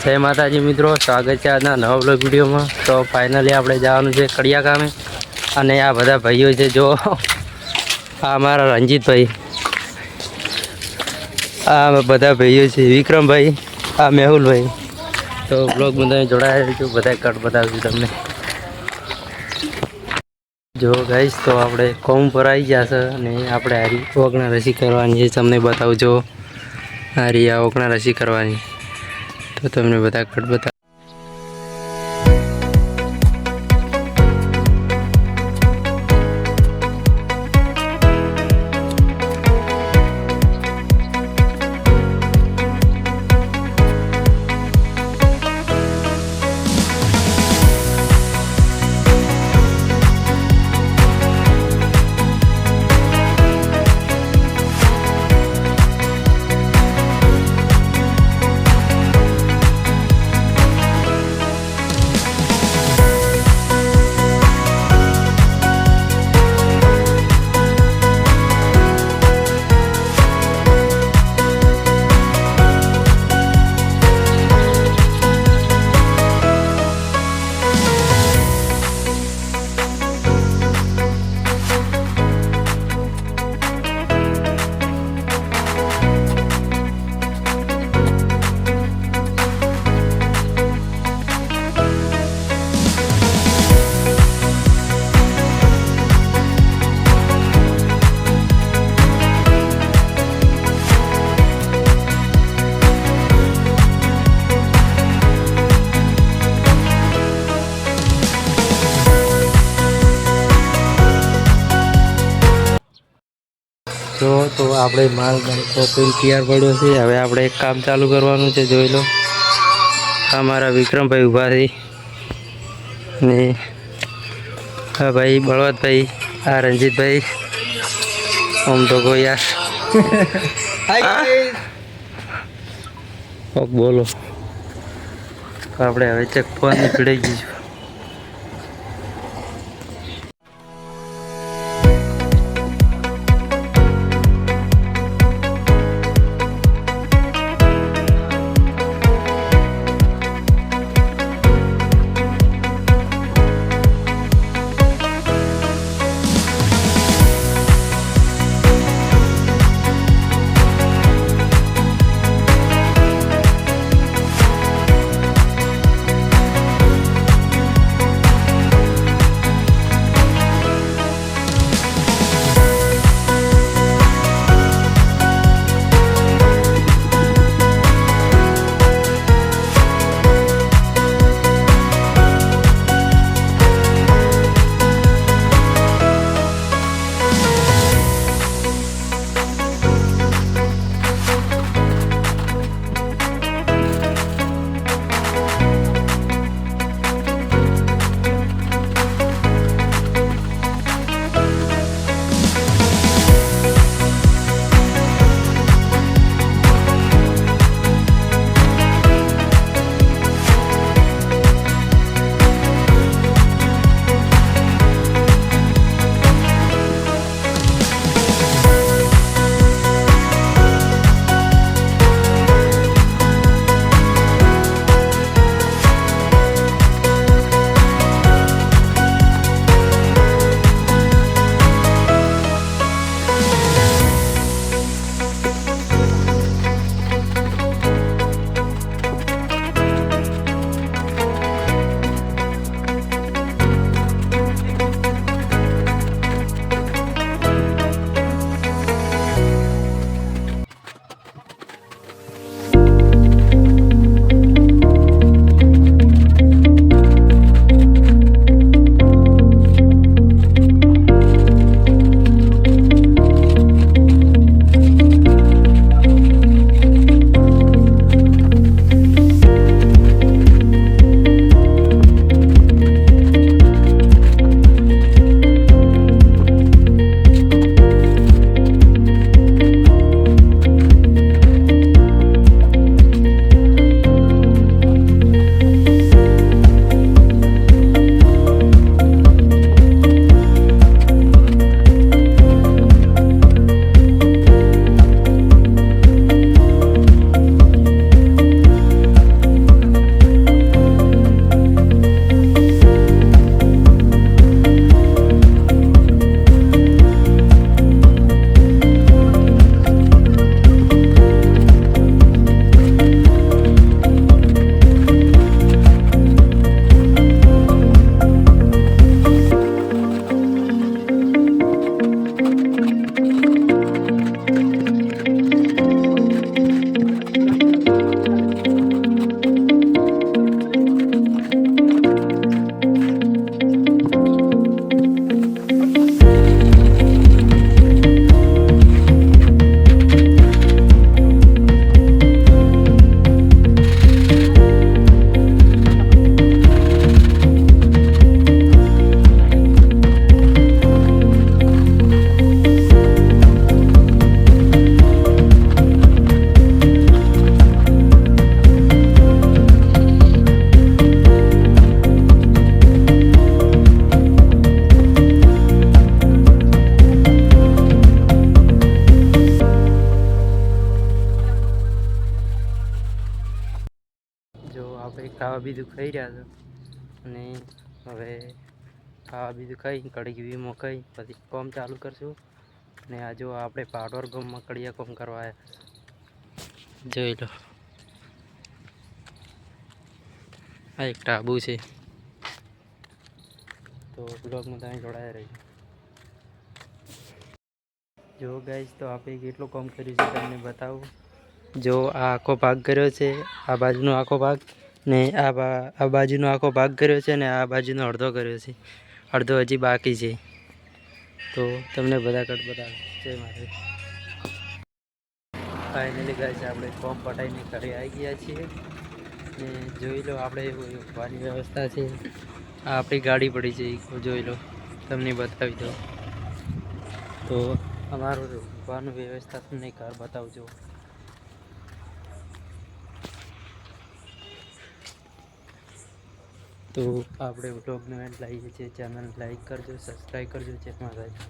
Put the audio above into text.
જય માતાજી મિત્રો, સ્વાગત છે આજના નવા બ્લોગ વિડીયોમાં। તો ફાઇનલી આપણે જવાનું છે કડિયા ગામે અને આ બધા ભાઈઓ છે। જો આ અમારા રંજીતભાઈ, આ બધા ભાઈઓ છે વિક્રમભાઈ, આ મેહુલભાઈ। તો બ્લોગમાં તમે જોડાયા રહેજો, બધા કટ બતાવીશું તમને। જો ગાઈશ, તો આપણે કોમ પર આવી જશે અને આપણે હારી ઓગણા રસી કરવાની છે, તમને બતાવું। જો હારી આ ઓગણા રસી કરવાની, તો તમને બધા કટ બતાવ। તો આપણે માલ કોપીને તૈયાર પડ્યો છે। હવે આપણે એક કામ ચાલુ કરવાનું છે, જોઈ લો। અમારા વિક્રમભાઈ ઊભા છે ને હા ભાઈ બળવંતભાઈ, આ રંજીતભાઈ। આમ તો કોઈ યાર બોલો, આપણે હવે ચેક ફોનની પીડાઈ ગઈ। આપણે ખાવા બીજું ખાઈ રહ્યા છો અને હવે ખાવા બીજું ખાઈ કડીક વીમો ખાઈ પછી કોમ ચાલુ કરશું. અને આ જો આપણે પાડોર ગામમાં કડિયા કોમ કરવા આવ્યા જોઈ લો. આ એક ટાબુ છે તો બ્લોગમાં તમે જોડાયા રહીજો. જો ગાઈસ તો આપણે કેટલું કામ કર્યું છે તમને બતાવું. જો આ આખો ભાગ કર્યો છે, આ બાજુનો આખો ભાગ ને આ બાજુનો આખો ભાગ કર્યો છે ને આ બાજુનો અડધો કર્યો છે, અડધો હજી બાકી છે. તો તમને બધા કટ બતાવે છે મારે. ફાઇનલી ગાઈસ આપણે કોમ પટાઈને ઘરે આવી ગયા છીએ ને જોઈ લો આપણે ઊભવાની વ્યવસ્થા છે. આ આપણી ગાડી પડી છે જોઈ લો, તમને બતાવી દો. તો અમારું ઊભવાનું વ્યવસ્થા તમને ઘર બતાવજો. તો આપણે બ્લોગનો એન્ડ લાવીએ છીએ. ચેનલ લાઈક કરજો, સબસ્ક્રાઈબ કરજો. જય માતાજી.